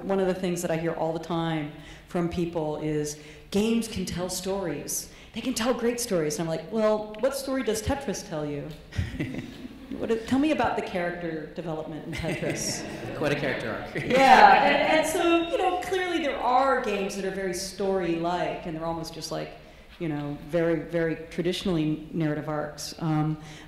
one of the things that I hear all the time from people is games can tell stories. They can tell great stories. And I'm like, well, what story does Tetris tell you? Tell me about the character development in Tetris. Quite a character arc. Yeah, and so, you know, clearly there are games that are very story-like, and they're almost just like, you know, very, very traditionally narrative arcs.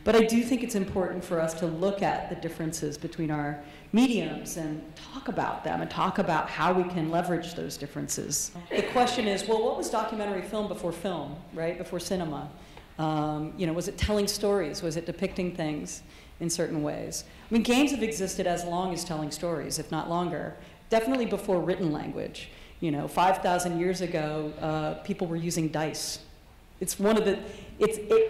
But I do think it's important for us to look at the differences between our mediums and talk about them and talk about how we can leverage those differences. The question is, well, what was documentary film, right? Before cinema? You know, was it telling stories? Was it depicting things in certain ways? I mean, games have existed as long as telling stories, if not longer. Definitely before written language. You know, 5,000 years ago, people were using dice. It's one of the,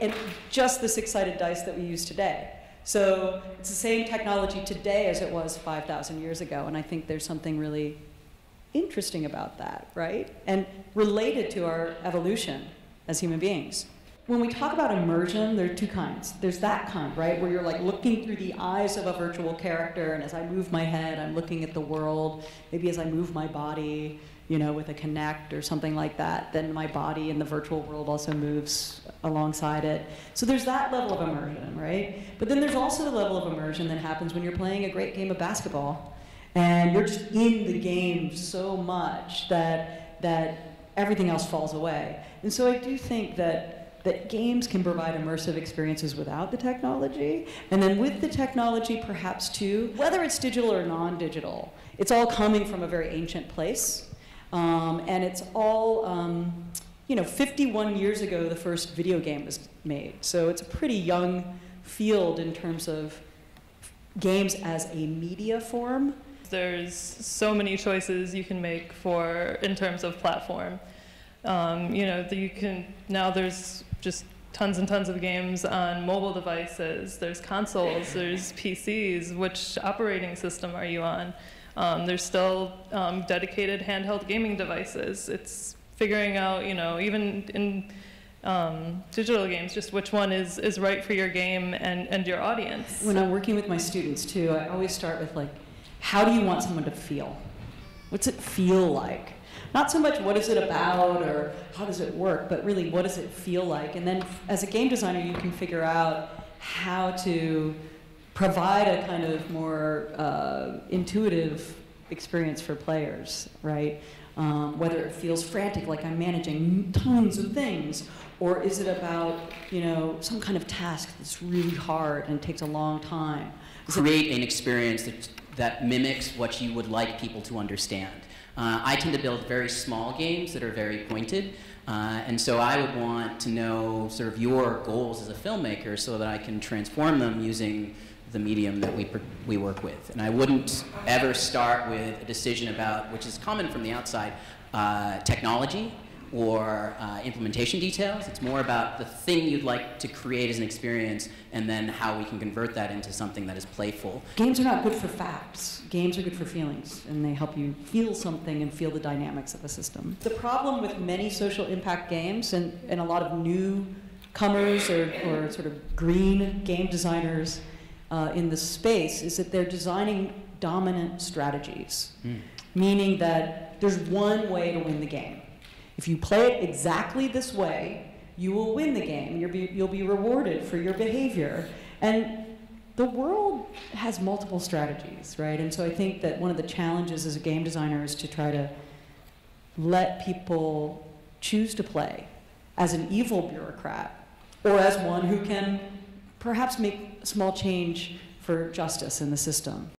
and just the six-sided dice that we use today. So it's the same technology today as it was 5,000 years ago, and I think there's something really interesting about that, right? And related to our evolution as human beings. When we talk about immersion, there are two kinds. There's that kind, right, where you're like looking through the eyes of a virtual character, and as I move my head, I'm looking at the world. Maybe as I move my body, you know, with a Kinect or something like that, then my body in the virtual world also moves alongside it. So there's that level of immersion, right? But then there's also the level of immersion that happens when you're playing a great game of basketball, and you're just in the game so much that everything else falls away. And so I do think that games can provide immersive experiences without the technology, and then with the technology perhaps too, whether it's digital or non-digital, it's all coming from a very ancient place, and it's all, you know, 51 years ago the first video game was made, so it's a pretty young field in terms of games as a media form. There's so many choices you can make in terms of platform. You know, there's just tons and tons of games on mobile devices. There's consoles, there's PCs. Which operating system are you on? There's still dedicated handheld gaming devices. It's figuring out, you know, even in digital games, just which one is right for your game and your audience. When I'm working with my students too, I always start with like, how do you want someone to feel? What's it feel like? Not so much what is it about or how does it work, but really what does it feel like? And then as a game designer, you can figure out how to provide a kind of more intuitive experience for players, right? Whether it feels frantic, like I'm managing tons of things, or is it about, you know, some kind of task that's really hard and takes a long time? Create an experience that mimics what you would like people to understand. I tend to build very small games that are very pointed, and so I would want to know sort of your goals as a filmmaker so that I can transform them using the medium that we work with. And I wouldn't ever start with a decision about, which is common from the outside, technology or implementation details. It's more about the thing you'd like to create as an experience and then how we can convert that into something that is playful. Games are not good for facts. Games are good for feelings, and they help you feel something and feel the dynamics of a system. The problem with many social impact games and a lot of newcomers or sort of green game designers in the space is that they're designing dominant strategies, meaning that there's one way to win the game. If you play it exactly this way, you will win the game. You'll be rewarded for your behavior. And the world has multiple strategies, right? And so I think that one of the challenges as a game designer is to try to let people choose to play as an evil bureaucrat or as one who can perhaps make a small change for justice in the system.